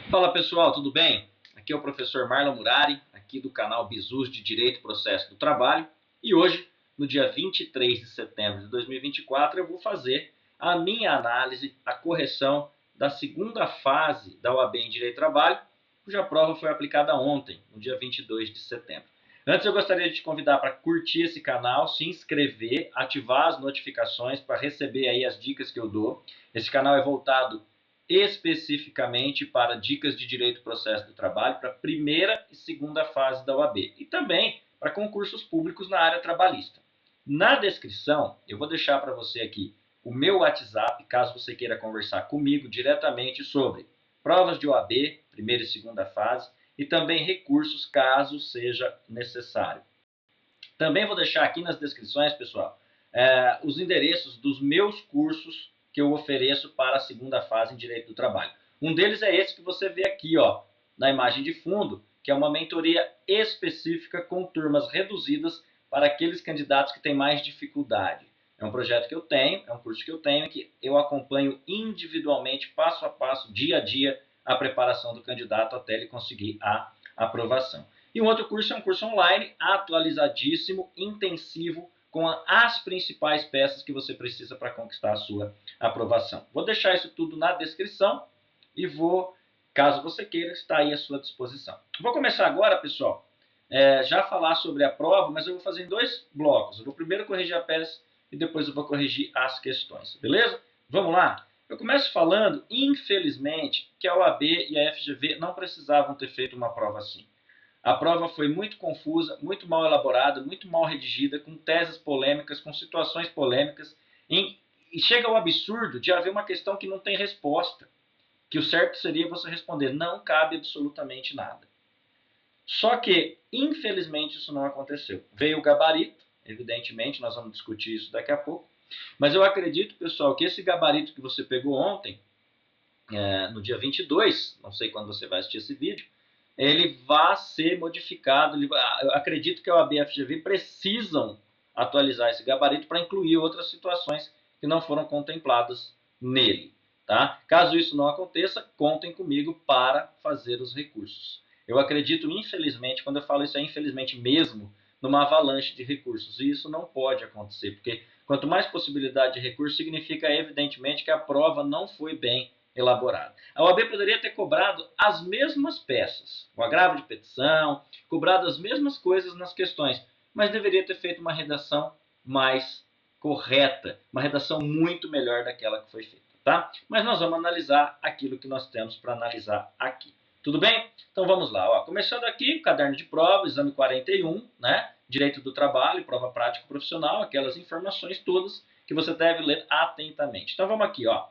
Fala pessoal, tudo bem? Aqui é o professor Marlon Murari, aqui do canal Bizus de Direito e Processo do Trabalho. E hoje, no dia 23 de setembro de 2024, eu vou fazer a minha análise, a correção da segunda fase da OAB em Direito do Trabalho, cuja prova foi aplicada ontem, no dia 22 de setembro. Antes eu gostaria de te convidar para curtir esse canal, se inscrever, ativar as notificações para receber aí as dicas que eu dou. Esse canal é voltado especificamente para dicas de direito e processo do trabalho para a primeira e segunda fase da OAB e também para concursos públicos na área trabalhista. Na descrição, eu vou deixar para você aqui o meu WhatsApp, caso você queira conversar comigo diretamente sobre provas de OAB, primeira e segunda fase, e também recursos, caso seja necessário. Também vou deixar aqui nas descrições, pessoal, os endereços dos meus cursos que eu ofereço para a segunda fase em Direito do Trabalho. Um deles é esse que você vê aqui, ó, na imagem de fundo, que é uma mentoria específica com turmas reduzidas para aqueles candidatos que têm mais dificuldade. É um projeto que eu tenho, é um curso que eu tenho, que eu acompanho individualmente, passo a passo, dia a dia, a preparação do candidato até ele conseguir a aprovação. E um outro curso é um curso online, atualizadíssimo, intensivo, com as principais peças que você precisa para conquistar a sua aprovação. Vou deixar isso tudo na descrição e vou, caso você queira, estar aí à sua disposição. Vou começar agora, pessoal, já falar sobre a prova, mas eu vou fazer em dois blocos. Eu vou primeiro corrigir a peça e depois eu vou corrigir as questões, beleza? Vamos lá? Eu começo falando, infelizmente, que a OAB e a FGV não precisavam ter feito uma prova assim. A prova foi muito confusa, muito mal elaborada, muito mal redigida, com teses polêmicas, com situações polêmicas, e chega ao absurdo de haver uma questão que não tem resposta, que o certo seria você responder, não cabe absolutamente nada. Só que, infelizmente, isso não aconteceu. Veio o gabarito, evidentemente, nós vamos discutir isso daqui a pouco, mas eu acredito, pessoal, que esse gabarito que você pegou ontem, no dia 22, não sei quando você vai assistir esse vídeo, ele vai ser modificado. Eu acredito que a OAB e a FGV precisam atualizar esse gabarito para incluir outras situações que não foram contempladas nele. Tá? Caso isso não aconteça, contem comigo para fazer os recursos. Eu acredito, infelizmente, quando eu falo isso é infelizmente mesmo, numa avalanche de recursos. E isso não pode acontecer, porque quanto mais possibilidade de recurso, significa evidentemente que a prova não foi bem elaborada. A OAB poderia ter cobrado as mesmas peças, o agravo de petição, cobrado as mesmas coisas nas questões, mas deveria ter feito uma redação mais correta, uma redação muito melhor daquela que foi feita, tá? Mas nós vamos analisar aquilo que nós temos para analisar aqui. Tudo bem? Então vamos lá. Ó. Começando aqui, o caderno de prova, exame 41, né? Direito do trabalho, prova prática profissional, aquelas informações todas que você deve ler atentamente. Então vamos aqui, ó.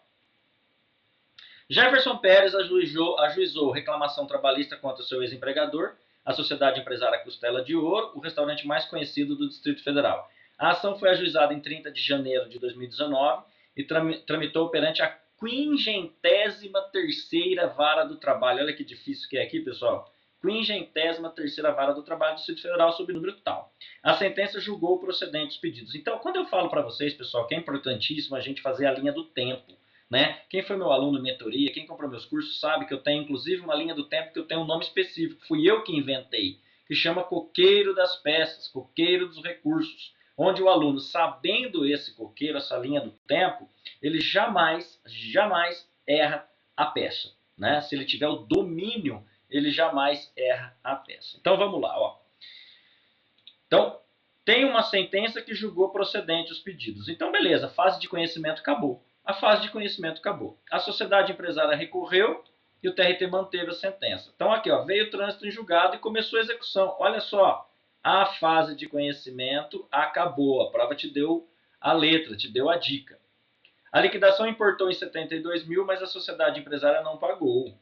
Jefferson Pérez ajuizou reclamação trabalhista contra o seu ex-empregador, a Sociedade Empresária Costela de Ouro, o restaurante mais conhecido do Distrito Federal. A ação foi ajuizada em 30 de janeiro de 2019 e tramitou perante a 53ª Vara do Trabalho. Olha que difícil que é aqui, pessoal. 53ª Vara do Trabalho do Distrito Federal, sob número tal. A sentença julgou procedentes os pedidos. Então, quando eu falo para vocês, pessoal, que é importantíssimo a gente fazer a linha do tempo, né? Quem foi meu aluno em mentoria, quem comprou meus cursos, sabe que eu tenho inclusive uma linha do tempo que eu tenho um nome específico, fui eu que inventei, que chama coqueiro das peças, coqueiro dos recursos, onde o aluno, sabendo esse coqueiro, essa linha do tempo, ele jamais erra a peça. Né? Se ele tiver o domínio, ele jamais erra a peça. Então vamos lá. Ó. Então, tem uma sentença que julgou procedente os pedidos. Então, beleza, fase de conhecimento acabou. A fase de conhecimento acabou. A sociedade empresária recorreu e o TRT manteve a sentença. Então, aqui, ó, veio o trânsito em julgado e começou a execução. Olha só, a fase de conhecimento acabou. A prova te deu a letra, te deu a dica. A liquidação importou em 72 mil, mas a sociedade empresária não pagou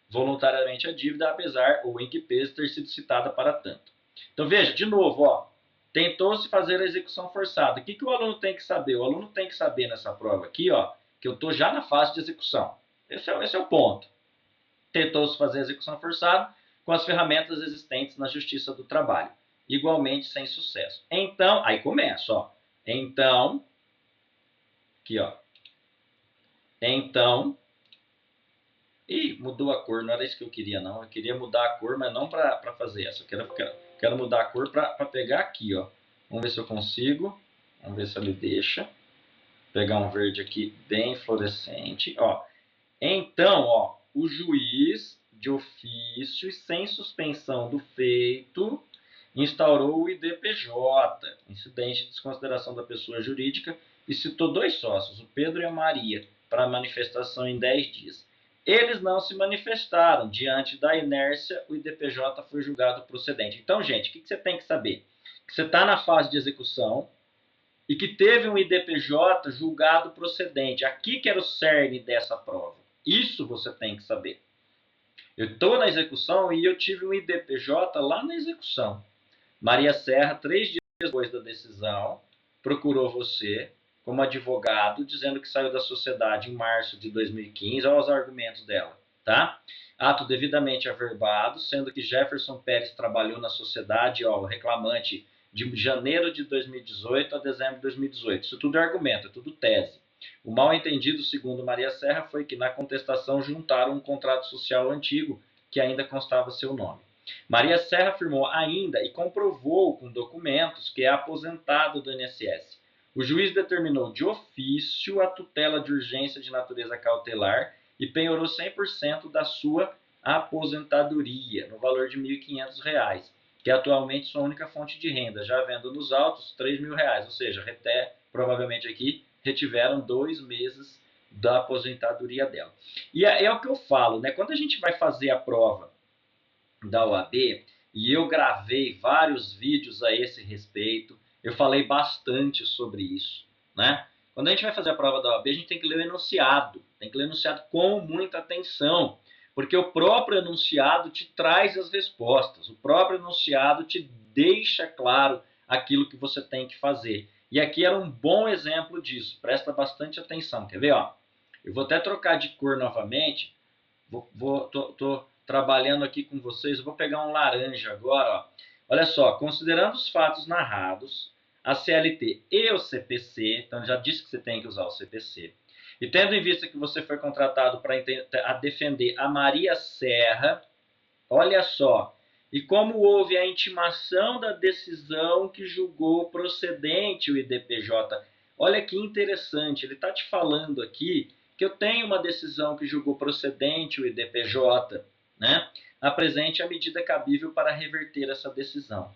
voluntariamente a dívida, apesar ou em que peso ter sido citada para tanto. Então, veja, de novo, ó, tentou-se fazer a execução forçada. O que, que o aluno tem que saber? O aluno tem que saber nessa prova aqui, ó, que eu estou já na fase de execução. Esse é o ponto. Tentou-se fazer a execução forçada com as ferramentas existentes na Justiça do Trabalho, igualmente sem sucesso. Então, aí começa, ó. Então, aqui, ó. Então, Ih, mudou a cor, não era isso que eu queria, não. Eu queria mudar a cor, mas não para fazer essa. Eu quero mudar a cor para pegar aqui, ó. Vamos ver se eu consigo. Vamos ver se ele deixa. Pegar um verde aqui bem fluorescente, ó. Então, ó, o juiz de ofício e sem suspensão do feito instaurou o IDPJ, incidente de desconsideração da pessoa jurídica, e citou dois sócios, o Pedro e a Maria, para manifestação em 10 dias. Eles não se manifestaram. Diante da inércia, o IDPJ foi julgado procedente. Então, gente, o que você tem que saber? Que você está na fase de execução e que teve um IDPJ julgado procedente. Aqui que era o cerne dessa prova. Isso você tem que saber. Eu estou na execução e eu tive um IDPJ lá na execução. Maria Serra, 3 dias depois da decisão, procurou você como advogado, dizendo que saiu da sociedade em março de 2015. Olha os argumentos dela, tá? Ato devidamente averbado, sendo que Jefferson Pérez trabalhou na sociedade, ó, o reclamante, de janeiro de 2018 a dezembro de 2018. Isso tudo é argumento, é tudo tese. O mal entendido, segundo Maria Serra, foi que na contestação juntaram um contrato social antigo que ainda constava seu nome. Maria Serra afirmou ainda e comprovou com documentos que é aposentado do INSS. O juiz determinou de ofício a tutela de urgência de natureza cautelar e penhorou 100% da sua aposentadoria, no valor de R$ 1.500, que é atualmente sua única fonte de renda, já havendo nos autos R$ 3.000, ou seja, provavelmente aqui retiveram 2 meses da aposentadoria dela. E é o que eu falo, né? Quando a gente vai fazer a prova da OAB, e eu gravei vários vídeos a esse respeito, eu falei bastante sobre isso, né? Quando a gente vai fazer a prova da OAB, a gente tem que ler o enunciado, tem que ler o enunciado com muita atenção, porque o próprio enunciado te traz as respostas, o próprio enunciado te deixa claro aquilo que você tem que fazer. E aqui era um bom exemplo disso, presta bastante atenção, quer ver? Ó? Eu vou até trocar de cor novamente, tô trabalhando aqui com vocês, eu vou pegar um laranja agora, ó. Olha só, considerando os fatos narrados, a CLT e o CPC, então já disse que você tem que usar o CPC, e tendo em vista que você foi contratado para defender a Maria Serra, olha só, e como houve a intimação da decisão que julgou procedente o IDPJ, olha que interessante, ele está te falando aqui que eu tenho uma decisão que julgou procedente o IDPJ, né? Apresente a medida cabível para reverter essa decisão.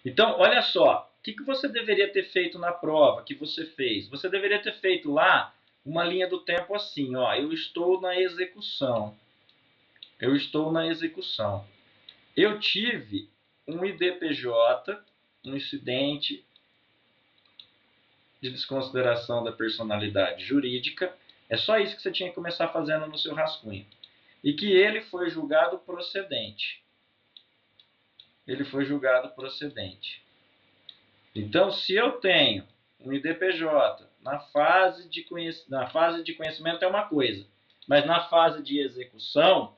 Então, olha só, o que você deveria ter feito na prova que você fez? Você deveria ter feito lá uma linha do tempo assim, ó, eu estou na execução. Eu estou na execução. Eu tive um IDPJ, um incidente de desconsideração da personalidade jurídica. É só isso que você tinha que começar fazendo no seu rascunho. E que ele foi julgado procedente. Ele foi julgado procedente. Então, se eu tenho um IDPJ na fase de conhecimento é uma coisa, mas na fase de execução,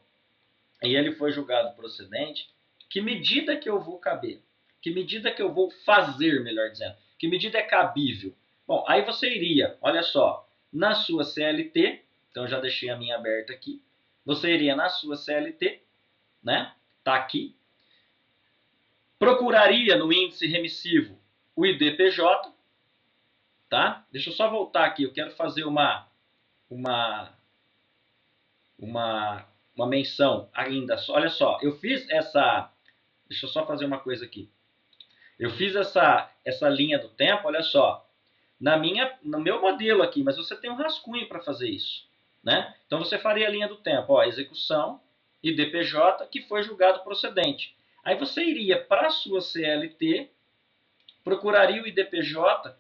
e ele foi julgado procedente, que medida que eu vou caber? Que medida que eu vou fazer, melhor dizendo? Que medida é cabível? Bom, aí você iria, olha só, na sua CLT, então eu já deixei a minha aberta aqui, você iria na sua CLT, né? Tá aqui. Procuraria no índice remissivo o IDPJ, tá? Deixa eu só voltar aqui, eu quero fazer uma menção ainda. Olha só, eu fiz essa... Deixa eu só fazer uma coisa aqui. Eu fiz essa linha do tempo, olha só, no meu modelo aqui, mas você tem um rascunho para fazer isso, né? Então você faria a linha do tempo, ó, execução, IDPJ, que foi julgado procedente. Aí você iria para a sua CLT, procuraria o IDPJ,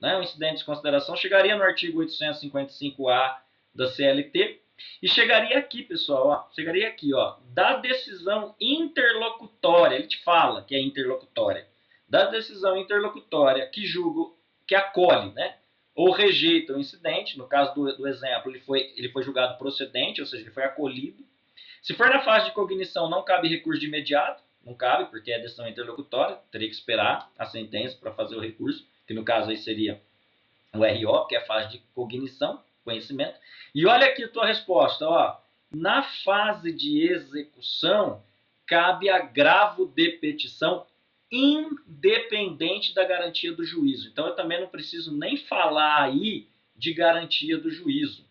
né, o incidente de desconsideração, chegaria no artigo 855-A da CLT, e chegaria aqui, pessoal, ó, chegaria aqui, ó, da decisão interlocutória, ele te fala que é interlocutória, da decisão interlocutória que julga, que acolhe, né, ou rejeita o incidente, no caso do exemplo, ele foi julgado procedente, ou seja, ele foi acolhido. Se for na fase de cognição, não cabe recurso de imediato, não cabe, porque é decisão interlocutória, teria que esperar a sentença para fazer o recurso, que no caso aí seria o RO, que é a fase de cognição, conhecimento. E olha aqui a tua resposta, ó. na fase de execução, cabe agravo de petição independente da garantia do juízo. Então, eu também não preciso nem falar aí de garantia do juízo.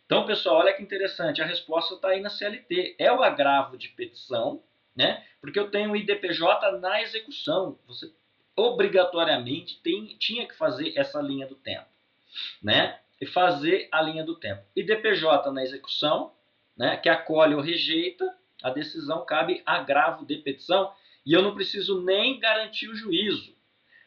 Então, pessoal, olha que interessante, a resposta está aí na CLT. É o agravo de petição, né? Porque eu tenho o IDPJ na execução. Você obrigatoriamente tinha que fazer essa linha do tempo, né? E fazer a linha do tempo. IDPJ na execução, né? Que acolhe ou rejeita a decisão, cabe agravo de petição, e eu não preciso nem garantir o juízo.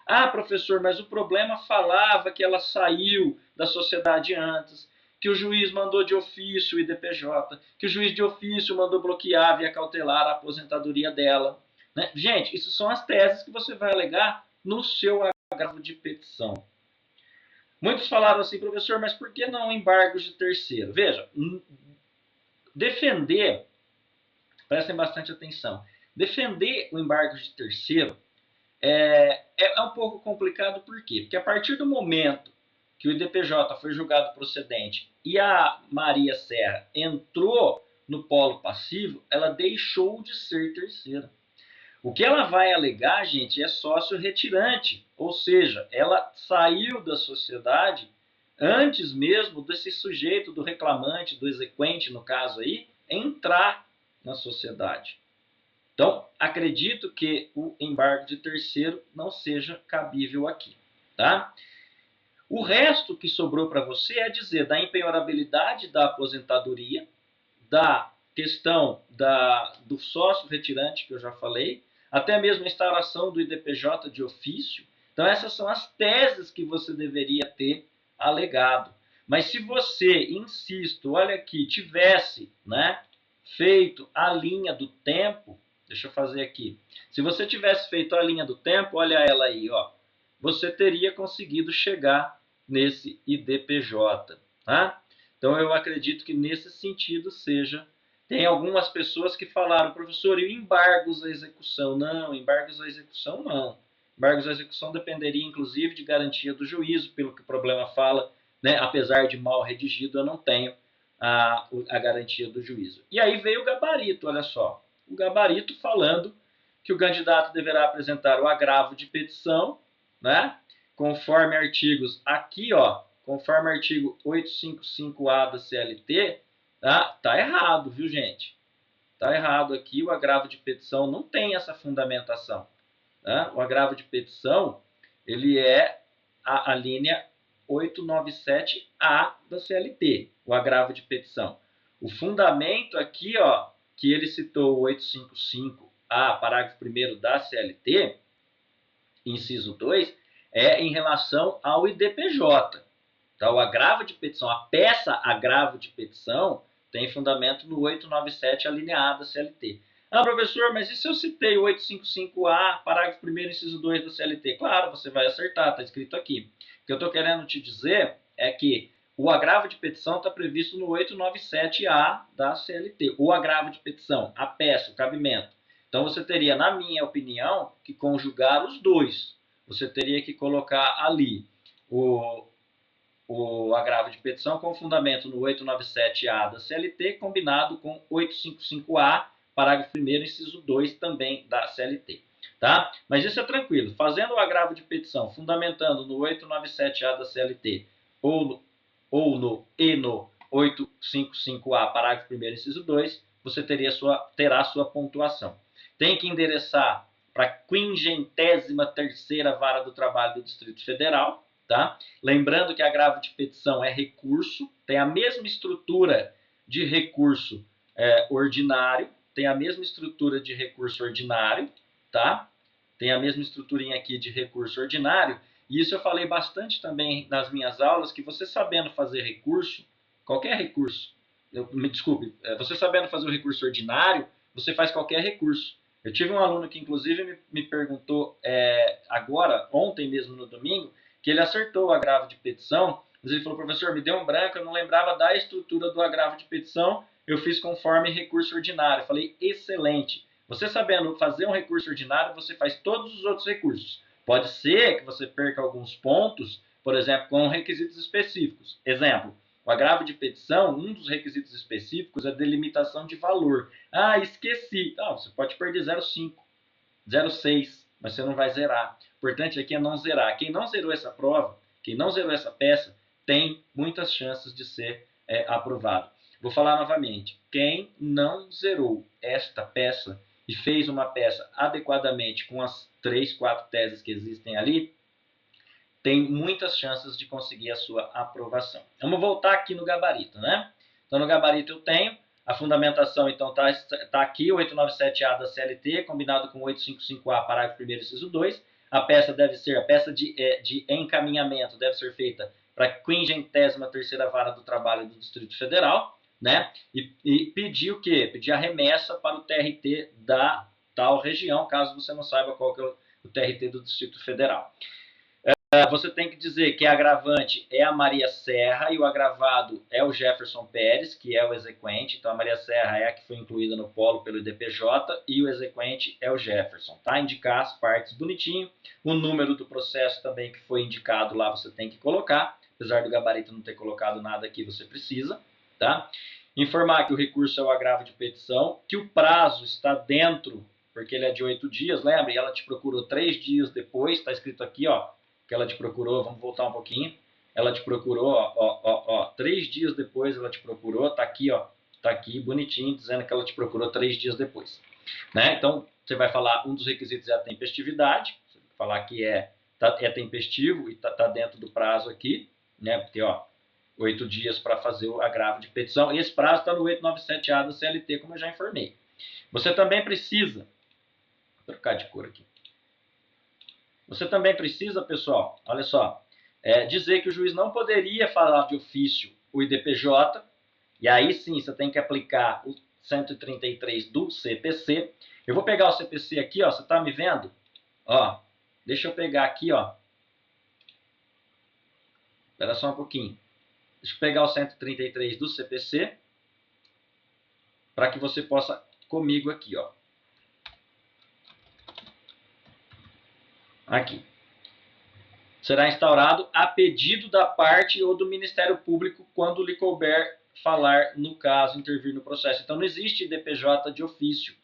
Ah, professor, mas o problema falava que ela saiu da sociedade antes, que o juiz mandou de ofício o IDPJ, que o juiz de ofício mandou bloquear via cautelar a aposentadoria dela. Né? Gente, isso são as teses que você vai alegar no seu agravo de petição. Muitos falaram assim, professor, mas por que não embargos de terceiro? Veja, defender, prestem bastante atenção, defender o embargo de terceiro é um pouco complicado, por quê? Porque a partir do momento que o IDPJ foi julgado procedente e a Maria Serra entrou no polo passivo, ela deixou de ser terceira. O que ela vai alegar, gente, é sócio retirante, ou seja, ela saiu da sociedade antes mesmo desse sujeito, do reclamante, do exequente, no caso aí, entrar na sociedade. Então, acredito que o embargo de terceiro não seja cabível aqui, tá? O resto que sobrou para você é dizer da empenhorabilidade da aposentadoria, da questão do sócio retirante, que eu já falei, até mesmo a instauração do IDPJ de ofício. Então, essas são as teses que você deveria ter alegado. Mas se você, insisto, olha aqui, tivesse, né, feito a linha do tempo, deixa eu fazer aqui. Se você tivesse feito a linha do tempo, olha ela aí, ó, você teria conseguido chegar nesse IDPJ, tá? Então eu acredito que nesse sentido seja. Tem algumas pessoas que falaram, professor, e embargos à execução? Não, embargos à execução não. Embargos à execução dependeria inclusive de garantia do juízo, pelo que o problema fala, né? Apesar de mal redigido, eu não tenho a garantia do juízo. E aí veio o gabarito, olha só. O gabarito falando que o candidato deverá apresentar o agravo de petição, né? Conforme artigos aqui, ó, conforme artigo 855A da CLT, tá errado, viu, gente? Tá errado aqui, o agravo de petição não tem essa fundamentação. Tá? O agravo de petição, ele é a linha 897A da CLT, o agravo de petição. O fundamento aqui, ó, que ele citou o 855A, parágrafo 1º da CLT, inciso 2, é em relação ao IDPJ. Então, o agravo de petição, a peça agravo de petição, tem fundamento no 897, alineado da CLT. Ah, professor, mas e se eu citei o 855A, parágrafo 1º, inciso 2 da CLT? Claro, você vai acertar, está escrito aqui. O que eu estou querendo te dizer é que o agravo de petição está previsto no 897A da CLT. O agravo de petição, a peça, o cabimento. Então, você teria, na minha opinião, que conjugar os dois. Você teria que colocar ali o agravo de petição com fundamento no 897A da CLT, combinado com 855A, parágrafo 1º, inciso 2, também da CLT. Tá? Mas isso é tranquilo. Fazendo o agravo de petição, fundamentando no 897A da CLT ou no 855A, parágrafo 1º, inciso 2, você terá sua pontuação. Tem que endereçar para a 53ª Vara do Trabalho do Distrito Federal, tá? Lembrando que agravo de petição é recurso, tem a mesma estrutura de recurso ordinário, tem a mesma estrutura de recurso ordinário, tá? Tem a mesma estruturinha aqui de recurso ordinário, e isso eu falei bastante também nas minhas aulas, que você sabendo fazer recurso, qualquer recurso, me desculpe, você sabendo fazer o recurso ordinário, você faz qualquer recurso. Eu tive um aluno que inclusive me perguntou agora, ontem mesmo no domingo, que ele acertou o agravo de petição, mas ele falou, professor, me deu um branco, eu não lembrava da estrutura do agravo de petição, eu fiz conforme recurso ordinário. Eu falei, excelente. Você sabendo fazer um recurso ordinário, você faz todos os outros recursos. Pode ser que você perca alguns pontos, por exemplo, com requisitos específicos. Exemplo, O agravo de petição, um dos requisitos específicos é a delimitação de valor. Ah, esqueci. Não, você pode perder 0,5, 0,6, mas você não vai zerar. O importante aqui é não zerar. Quem não zerou essa prova, quem não zerou essa peça, tem muitas chances de ser aprovado. Vou falar novamente. Quem não zerou esta peça e fez uma peça adequadamente com as 3, 4 teses que existem ali, tem muitas chances de conseguir a sua aprovação. Vamos voltar aqui no gabarito, né? Então, no gabarito eu tenho a fundamentação, então, tá aqui, o 897A da CLT, combinado com o 855A, parágrafo 1º, inciso 2. A peça deve ser, a peça de encaminhamento deve ser feita para a 53ª Vara do Trabalho do Distrito Federal, né? E pedir o quê? Pedir a remessa para o TRT da tal região, caso você não saiba qual que é o TRT do Distrito Federal. Você tem que dizer que a agravante é a Maria Serra e o agravado é o Jefferson Pérez, que é o exequente. Então, a Maria Serra é a que foi incluída no polo pelo IDPJ e o exequente é o Jefferson. Tá? Indicar as partes bonitinho. O número do processo também que foi indicado lá você tem que colocar. Apesar do gabarito não ter colocado nada aqui, você precisa. Tá? Informar que o recurso é o agravo de petição, que o prazo está dentro, porque ele é de 8 dias, lembra? E ela te procurou 3 dias depois, está escrito aqui, ó, que ela te procurou, vamos voltar um pouquinho, ela te procurou, ó, 3 dias depois ela te procurou, tá aqui bonitinho, dizendo que ela te procurou 3 dias depois. Né? Então, você vai falar, um dos requisitos é a tempestividade, você vai falar que é tempestivo e tá dentro do prazo aqui, né? Porque, ó, 8 dias para fazer o agravo de petição, e esse prazo está no 897A da CLT, como eu já informei. Você também precisa, vou trocar de cor aqui, você também precisa, pessoal, olha só, dizer que o juiz não poderia falar de ofício o IDPJ, e aí sim você tem que aplicar o 133 do CPC. Eu vou pegar o CPC aqui, ó, você está me vendo? Ó, deixa eu pegar aqui, ó. Espera só um pouquinho. Deixa eu pegar o 133 do CPC para que você possa comigo aqui, ó. Aqui. Será instaurado a pedido da parte ou do Ministério Público quando lhe couber falar no caso, intervir no processo. Então não existe DPJ de ofício.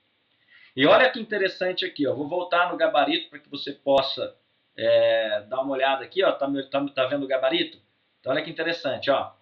E olha que interessante aqui, ó, vou voltar no gabarito para que você possa dar uma olhada aqui, ó, tá vendo o gabarito? Então olha que interessante, ó.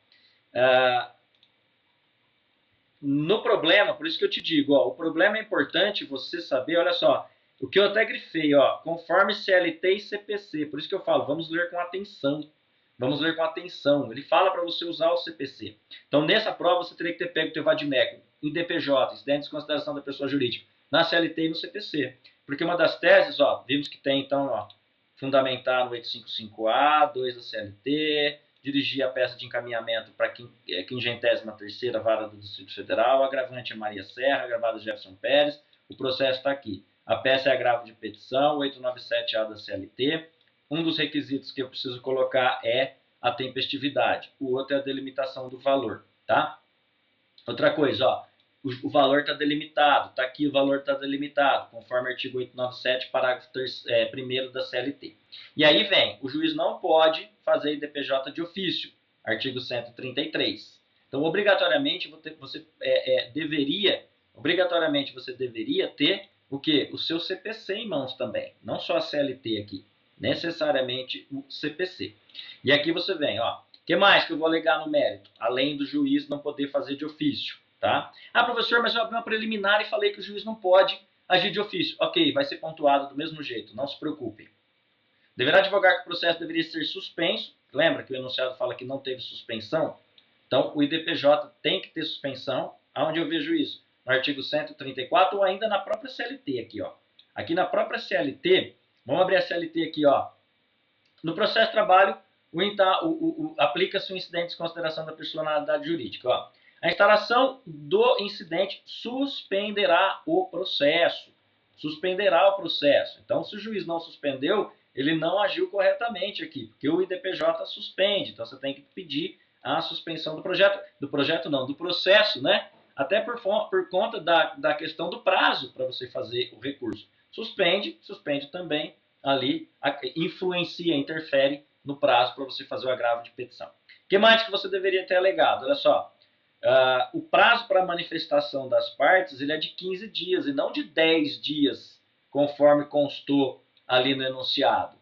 No problema, por isso que eu te digo, ó, o problema é importante você saber, olha só, o que eu até grifei, ó, conforme CLT e CPC, por isso que eu falo, vamos ler com atenção. Vamos ler com atenção. Ele fala para você usar o CPC. Então, nessa prova, você teria que ter pego o teu vadimeco em DPJ, incidente de desconsideração da pessoa jurídica, na CLT e no CPC. Porque uma das teses, ó, vimos que tem, então, ó, fundamentar no 855A, 2 da CLT, dirigir a peça de encaminhamento para a 53ª Vara do Distrito Federal, agravante é Maria Serra, agravado Jefferson Pérez, o processo está aqui. A peça é agravo de petição, 897A da CLT. Um dos requisitos que eu preciso colocar é a tempestividade. O outro é a delimitação do valor, tá? Outra coisa, ó, o valor está delimitado, está aqui o valor está delimitado, conforme o artigo 897, parágrafo 1º da CLT. E aí vem, o juiz não pode fazer IDPJ de ofício, artigo 133. Então, obrigatoriamente, você deveria ter o quê? O seu CPC em mãos também, não só a CLT aqui, necessariamente o CPC. E aqui você vem, ó, o que mais que eu vou alegar no mérito? Além do juiz não poder fazer de ofício, tá? Ah, professor, mas eu abri uma preliminar e falei que o juiz não pode agir de ofício. Ok, vai ser pontuado do mesmo jeito, não se preocupem. Deverá advogar que o processo deveria ser suspenso. Lembra que o enunciado fala que não teve suspensão? Então, o IDPJ tem que ter suspensão. Aonde eu vejo isso? No artigo 134 ou ainda na própria CLT aqui, ó. Aqui na própria CLT, vamos abrir a CLT aqui, ó. No processo de trabalho, aplica-se o incidente de desconsideração da personalidade jurídica. Ó. A instalação do incidente suspenderá o processo. Suspenderá o processo. Então, se o juiz não suspendeu, ele não agiu corretamente aqui, porque o IDPJ suspende. Então, você tem que pedir a suspensão do processo, né? Até por conta da questão do prazo para você fazer o recurso. Suspende também ali, influencia, interfere no prazo para você fazer o agravo de petição. O que mais que você deveria ter alegado? Olha só, o prazo para manifestação das partes ele é de 15 dias e não de 10 dias, conforme constou ali no enunciado.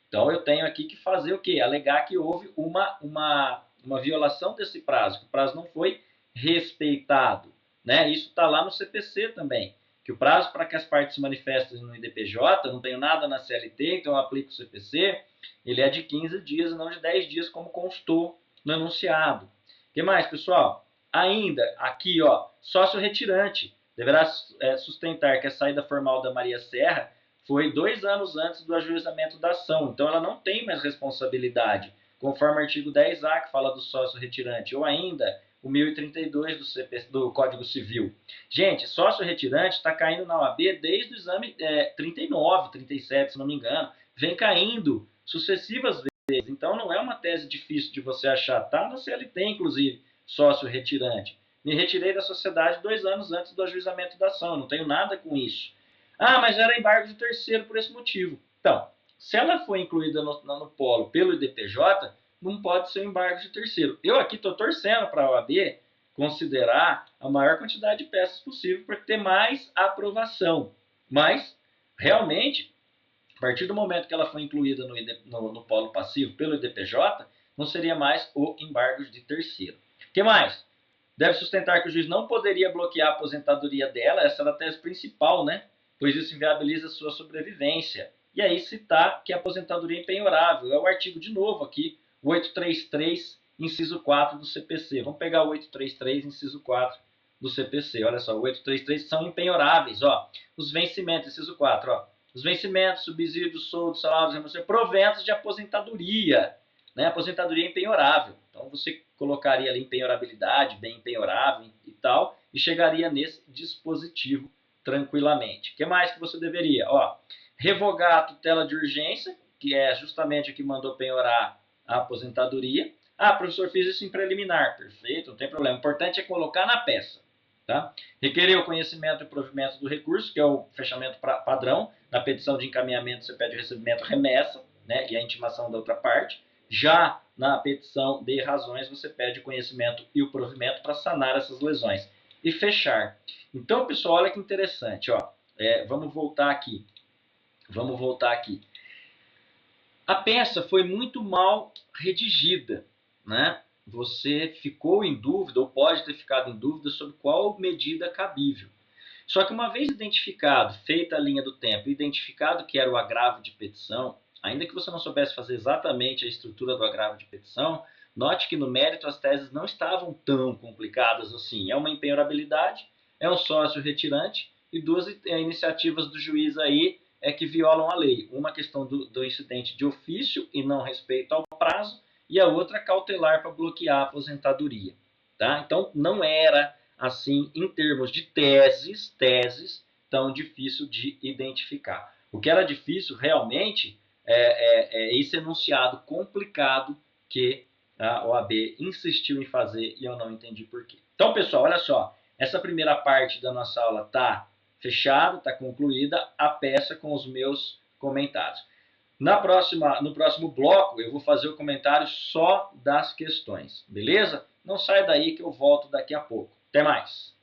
Então eu tenho aqui que fazer o quê? Alegar que houve uma violação desse prazo, que o prazo não foi respeitado. Né? Isso está lá no CPC também, que o prazo para que as partes se manifestem no IDPJ, não tenho nada na CLT, então eu aplico o CPC, ele é de 15 dias e não de 10 dias, como constou no enunciado. O que mais, pessoal? Ainda aqui, ó, sócio retirante deverá sustentar que a saída formal da Maria Serra foi 2 anos antes do ajuizamento da ação. Então, ela não tem mais responsabilidade, conforme o artigo 10A, que fala do sócio retirante, ou ainda o 1032 do Código Civil. Gente, sócio retirante está caindo na OAB desde o exame 39, 37, se não me engano. Vem caindo sucessivas vezes. Então, não é uma tese difícil de você achar. Está na CLT, inclusive, sócio retirante. Me retirei da sociedade 2 anos antes do ajuizamento da ação. Não tenho nada com isso. Ah, mas era embargo de terceiro por esse motivo. Então, se ela foi incluída no polo pelo IDPJ, não pode ser um embargo de terceiro. Eu aqui estou torcendo para a OAB considerar a maior quantidade de peças possível para ter mais aprovação. Mas, realmente, a partir do momento que ela foi incluída no polo passivo pelo IDPJ, não seria mais o embargo de terceiro. O que mais? Deve sustentar que o juiz não poderia bloquear a aposentadoria dela, essa era a tese principal, né? Pois isso inviabiliza sua sobrevivência. E aí citar que a aposentadoria é impenhorável. É o artigo de novo aqui, 833, inciso 4 do CPC. Vamos pegar o 833, inciso 4 do CPC. Olha só, o 833 são impenhoráveis. Ó. Os vencimentos, inciso 4. Ó. Os vencimentos, subsídios, soldos, salários, proventos de aposentadoria. Né? Aposentadoria é impenhorável. Então você colocaria ali empenhorabilidade, bem empenhorável e tal, e chegaria nesse dispositivo tranquilamente. O que mais que você deveria? Ó, revogar a tutela de urgência, que é justamente o que mandou penhorar a aposentadoria. Ah, professor, fiz isso em preliminar. Perfeito, não tem problema. O importante é colocar na peça. Tá? Requerer o conhecimento e provimento do recurso, que é o fechamento padrão. Na petição de encaminhamento, você pede o recebimento remessa, né, e a intimação da outra parte. Já na petição de razões, você pede o conhecimento e o provimento para sanar essas lesões. E fechar. Então, pessoal, olha que interessante. Ó. Vamos voltar aqui. A peça foi muito mal redigida. Né? Você ficou em dúvida, ou pode ter ficado em dúvida, sobre qual medida cabível. Só que uma vez identificado, feita a linha do tempo, identificado que era o agravo de petição, ainda que você não soubesse fazer exatamente a estrutura do agravo de petição, note que no mérito as teses não estavam tão complicadas assim. É uma impenhorabilidade, é um sócio retirante e 2 iniciativas do juiz aí que violam a lei. Uma questão do incidente de ofício e não respeito ao prazo, e a outra cautelar para bloquear a aposentadoria. Tá? Então não era assim, em termos de teses, tão difícil de identificar. O que era difícil realmente é esse enunciado complicado que a OAB insistiu em fazer e eu não entendi por quê. Então, pessoal, olha só, essa primeira parte da nossa aula está fechada, está concluída, a peça com os meus comentários. No próximo bloco, eu vou fazer o comentário só das questões, beleza? Não sai daí que eu volto daqui a pouco. Até mais!